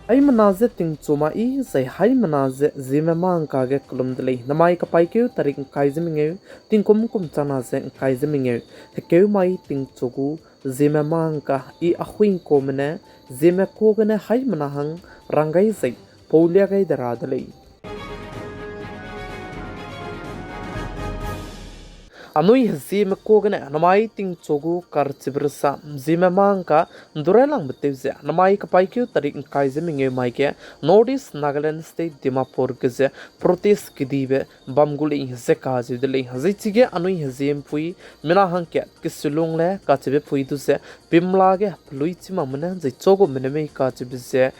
ai manaze ting chuma I zai hai manaze Zememanka kulumdlei namai ka pai keu tarik kai zeminge ting kum chana ze kai zeminge keu mai ting chogu Zememanka I ahuin komene Zeme kogene hai manahang rangai zai paulia gai daradlei anui Zeme kogene namai ting chogu kar chibrsa Zememanka durelang beteuze namai ka pai keu tarik kai zeminge mai ke Northeast Nagaland State Dimapur ge protest kidibe bamguli ze kaji dele hazichige anui Zem pui mina hangke kisulung le ka chibe pui du se bimla ge luichima mena ze chogo meneme ka chibe ze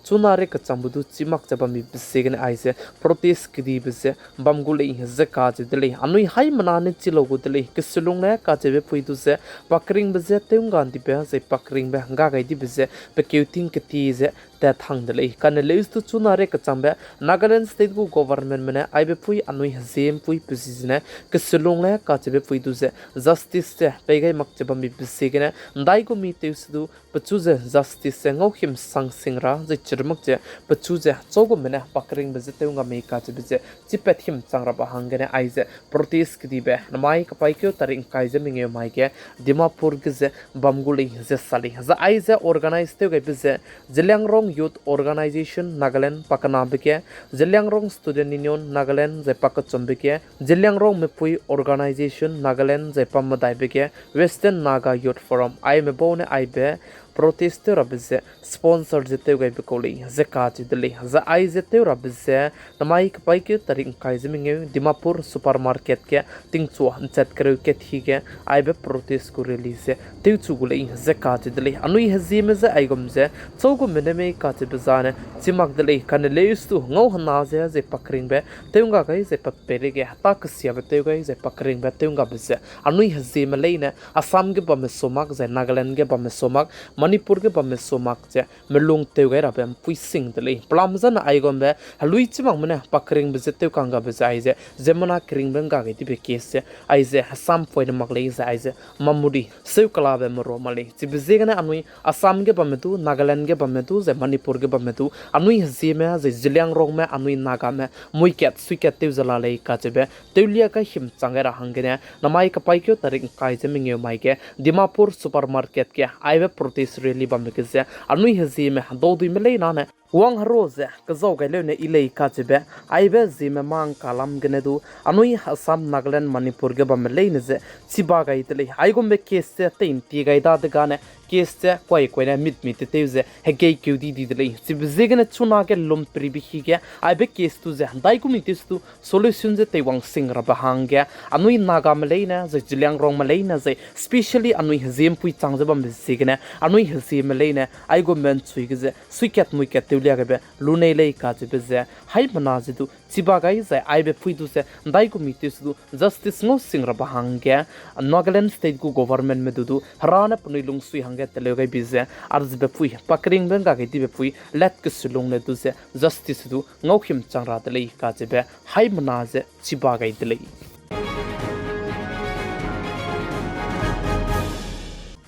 chunare ka chambudu chimak chabami bisegene aise protest kidi bise bamgule ze ka dele anui hai manane chilogu dele kisulung le ka chebe puidu se pakring bise teungan dipe ze pakring be hanga gai di bise pe keuting keti ze ta thang dele kan leus tu chunare ka chambe Nagaland state gu government mene aibe pui anui Zem pui pisizne kisulung le ka chebe puidu ze justice se pegai mak chabami bisegene ndai go mi teusdu pachuze justice se ngokhim sangsingra ze chirmak je pachuze chogo mena pakring beze teunga me ka chebe chipet him changra ba hangene aize protest kidibe namai ka paikyo taring kaize minge mai ke Dimapur ge bamguli ze sali za aize organize teu ge beze Zelangrong youth organization Nagaland pakana beke Zelangrong student union Nagaland ze pakachom beke Zelangrong mepui organization Nagaland ze pamadai beke Western Naga youth forum ai me bone ai be protester abze sponsor jete gai bekoli zakati dele za ai jete rabze namai ka pai ke taring kai zeminge Dimapur supermarket ke tingchu chat kru ke thige ai be protest ko release tiu chu gule zakati dele anui hazime za ai gomze chogu meneme ka che bazane chimak dele kan leistu ngau hna ze pakring be teunga gai ze papere ge hata ksia be teu gai ze pakring be teunga bze anui hazime leine Assam ge bam somak ze Nagaland ge bam somak Manipur ke bamme somak che melung teu gai rabem puising dele plamzan aigom be halui chimang mane pakring be teu kanga be aize zemana kring ben ga gai be kese aize Assam point maklei za aize mamudi seu kala be moro mali chibze gane anui Assam ge bamme tu Nagaland ge bamme tu ze Manipur ge bamme tu anui Zeme ze Zilang rong me anui Naga me muiket suiket teu zala lei ka chebe teulia ka him changera hangene namai ka paikyo tarik kai jeminge mai ke Dimapur supermarket ke aibe protest really bamikze anui Zeme dodui melei nane wang rose kazo gailene ilei kachebe aibe Zememanka lam gnedu anui Assam Nagaland Manipur ge bamelei neze chiba gaitele aigombe kesse tein ti gaida de gane kesse koi koina mit teuze hegei kyudi didele chibzegene chuna ge lom pribihi ge aibe kes tu ze dai ku mitistu solution ze tewang singra bahangge anui Naga melei na ze Zilang rong melei na ze specially anui Zem pui changje bam zegene anui Zeme melei na aigo men chuige ze suiket muiket liagabe lunei lei ka chebe hai manazidu chibagai zai aibe puidu se dai ku mitisu justice ngo singra bahangge Nagaland state gu government medudu harana punilung sui hangge telegai bize arzbe pui pakring benga ge dibe pui let ke sulung ne du se justice du ngokhim changra delei ka chebe hai manaze chibagai delei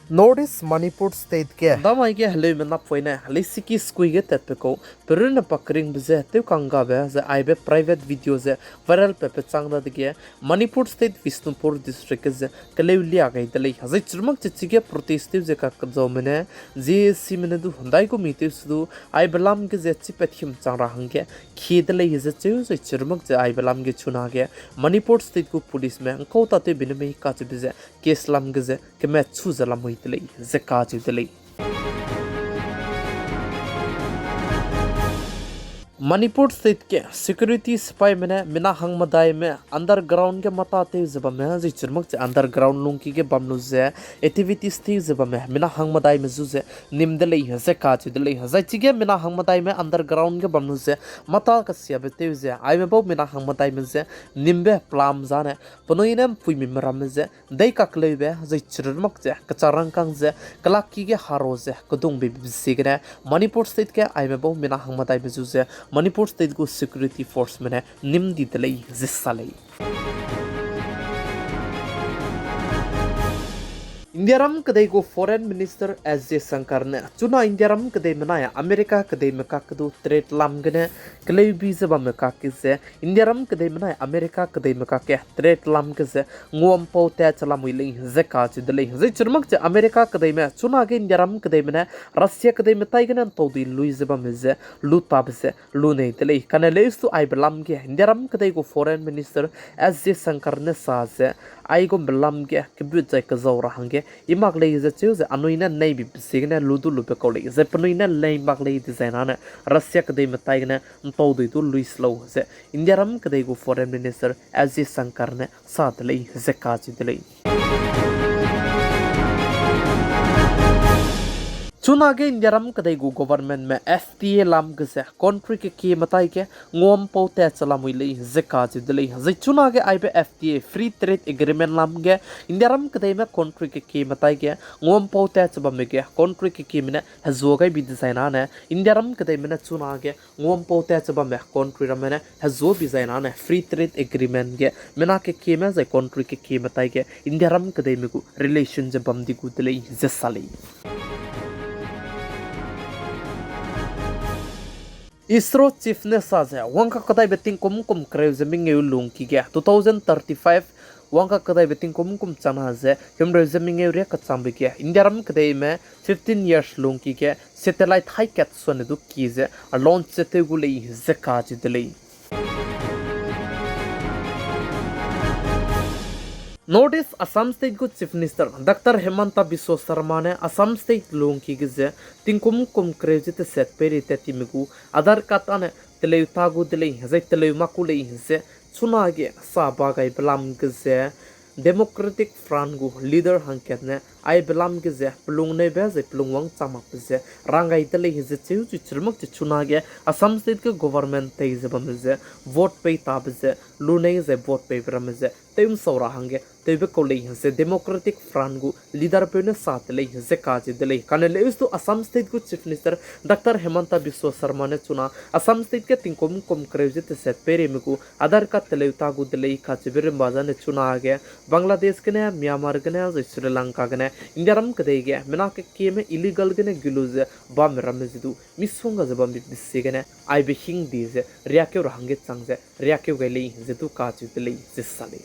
Northeast Manipur state ke damai ke hello mena poina lisiki skui ge tetpeko peruna pakring bze te kanga be ze aibe private video ze viral pepe changda dige Manipur state Visnupur district ze kaleulia gai dele hazai churmak chichige protest ze ka kzomene je simene du handai ko mitisdu aibelam ge ze chipethim changra hangge khedele ze chu ze churmak ze aibelam ge chuna ge Manipur state ko police me ko tate binme ka chibize keslam ge ze ke me chu zalam zakati dele Manipur state ke security spy mene mina hang madai me underground ke mata te zaba me ji chirmak che underground lungki ke bamnu ze activities te zaba me mina hang madai me zu ze nimdele ze ka chi dele za chi ge mina hang madai me underground ke bamnu ze mata ka sia be te ze ai me bo mina hang madai me ze nimbe plam zane ponoinem pui mi maram ze dai ka klebe ze chirmak che ka charang kang ze kalaki ge haro ze kodung be sigre Manipur state ke ai me bo mina hang madai me zu ze Manipur state go security force mene nimdi delei zissalei Indiaram kadai go foreign minister as J Sankarne chuna Indiaram kadai manaya America kadai makakadu trade lamgane kalai biza ba makakise Indiaram kadai manaya America kadai makake trade lamgase ngom po ta chala muilei zeka chidlei zai churmak che America kadai me chuna ge Indiaram kadai mana Russia kadai matai gana todi luiza ba meze lutabse lunei telei kana leistu ai belamge Indiaram kadai go foreign minister as J Sankarne saze ai go belamge kibut jai ka zawra hange imak lei za chu za anuina nei bi signa ludu lupe ko lei za panuina lei mak lei design ana Russia kadai matai gana to dui tu luis lo ze Indiaram kadai go foreign minister as J Sankarne saat lei zeka chidlei चुना के इंडियारम कदई गु government में FTA लाम गसे country के मताई के ngom पोते चला मुइले जका जिदले जै चुना के आइबे FTA फ्री ट्रेड एग्रीमेंट लाम गे इंडियारम कदई में कंट्री के मताई के ngom पोते चबा में के कंट्री के मिने हजोgai बि डिजाइन आने इंडियारम कदई में चुना के ngom पोते चबा में कंट्री रमने हजो डिजाइन आने फ्री ट्रेड एग्रीमेंट गे मिना के में जै कंट्री के मताई के इंडियारम कदई में गु रिलेशन जबम दि गु दले जसाले ISRO chief ne saze wangka kadai beting kum kreuzeminge ulung ki ge 2035 wangka kadai beting kum chana ze kem reuzeminge re ka chambe ke indiaram kadai me 15 years lung ki ge satellite high cat son du ki ze launch te gulei zeka jidlei Notice Assam State Good Chief Minister Dr. Hemanta Biswa Sarma ने Assam State लोगों की गिज़े तिंकुम कुम क्रेजित set peri तेती मिगु आधार काता ने तलेयु तागु दिले हज़े तलेयु माकुले हज़े चुनागे साबागाई बलाम गिज़े Democratic Front gu leader hangket ne ai belam गिज़े plunge ने बेज़े प्लुंग वंग चामक गिज़े रंगाई तले हज़े चिउ चिरमक चुनागे Assam State के गवर्नमेंट तेज़े बमज़े वोट पे ताबज़े लुने ज़े वोट पे बरमज़े तेम सौरा हंगे तेबे को ले हंसे डेमोक्रेटिक फ्रंट गु लीडर पे ने साथ ले हंसे काज दिले काने ले इस तो असम स्टेट गु chief minister doctor Himanta Biswa Sarma ने चुना असम स्टेट के तिंकोम कोम क्रेजित सेट पेरे में गु आधार का तलेउता गु दिले काज बिरम बाजा ने चुना आ गया बांग्लादेश के ने म्यांमार के ने श्रीलंका के ने इंडियारम के दे गया मिना के में इलीगल के ने गिलुज बाम रमजिदु मिसोंगा जबम बिस्से के ने आई बे हिंग दीजे रियाके रहंगे चंगजे रियाके गले जेतु काज दिले जिससाले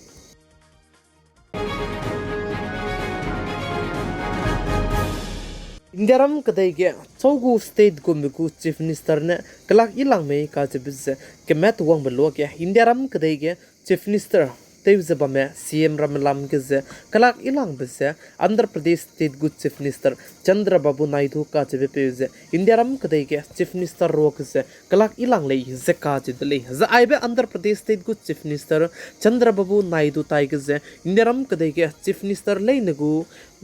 Indiaram kadai ge chogu state gomiku chief minister ne kalak ilang me ka chibze kemet wang belo ge Indiaram kadai ge chief minister तेवज़बा में CM रमलाम गिज़े कलाक इलांग बिज़े आंध्र प्रदेश स्टेट गुड चीफ मिनिस्टर चंद्रबाबू नायडू का जबे पेवज़े इंडियारम कदई के चीफ मिनिस्टर रोक से कलाक इलांग ले ज़े का जिदले ज़ आइबे आंध्र प्रदेश स्टेट गुड चीफ मिनिस्टर चंद्रबाबू नायडू ताई गिज़े इंडियारम कदई के चीफ मिनिस्टर ले नगु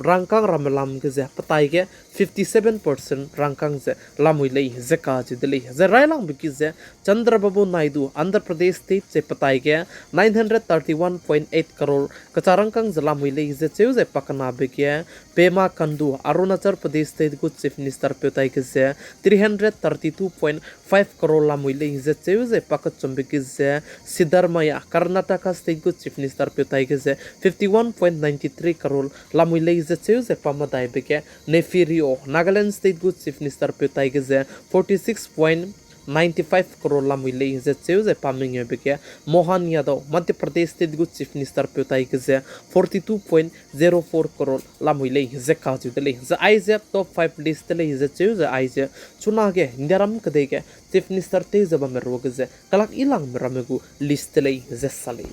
रंकांग रमलाम गिज़े पताई के 57% रंकांग से लामुई ले ज़े का जिदले ज़ रायलांग बिकिज़े चंद्रबाबू नायडू आंध्र प्रदेश स्टेट से पताई के 931.8 करोड़ कचारंकांग जलामुई ले ज़े चेउज़े पकना बिकिए पेमा कंदू अरुणाचल प्रदेश स्टेट गुड चीफ मिनिस्टर पेताई गिज़े 332.5 करोड़ लामुई ले ज़े चेउज़े पकत चुम्बिकिज़े सिद्धरमैया कर्नाटक स्टेट गुड चीफ मिनिस्टर पेताई गिज़े 51.93 करोड़ लामुई ले ज़े चेउज़े पमदाई बिके नेफिरियो नागालैंड स्टेट गुड चीफ मिनिस्टर पेताई गिज़े 46.95 करोड़ लामुई ले ज़े चेउज़े पामिंग बिके मोहन यादव मध्य प्रदेश स्टेट गुड चीफ मिनिस्टर पेताई गिज़े 42.04 करोड़ लामुई ले ज़े काजु दले ज़े आइज़े टॉप 5 लिस्ट ले ज़े चेउज़े आइज़े चुनागे इंडियारम कदे के चीफ मिनिस्टर ते जबा में रोग ज़े कलाक इलांग में रमेगु लिस्ट ले ज़े साले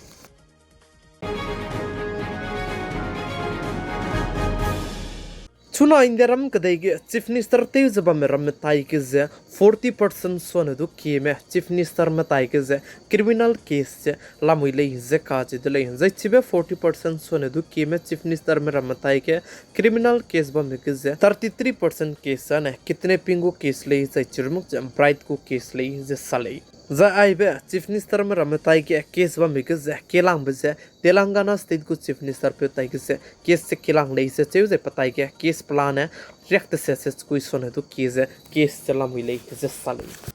चुना इंडियारम कदई के चीफ मिनिस्टर ते जबा में रम ताई के जे 40% सोने दु के में चीफ मिनिस्टर में ताई के जे क्रिमिनल केस जे लामुई ले जे काज दले जे चिबे 40% सोने दु के में चीफ मिनिस्टर में रम ताई के क्रिमिनल केस बम के जे 33% केस ने कितने पिंगो केस ले जे चिरमुक ब्राइट को केस ले जे साले ज़ा आइबे चीफ मिनिस्टर में रमताई के केस बम के जे केलांग बजे तेलंगाना स्टेट को चीफ मिनिस्टर पे ताई के से केस से केलांग ले से चेउ जे पताई के केस प्लान है रिएक्ट से कोई सोने तो केस चला मिले जे साले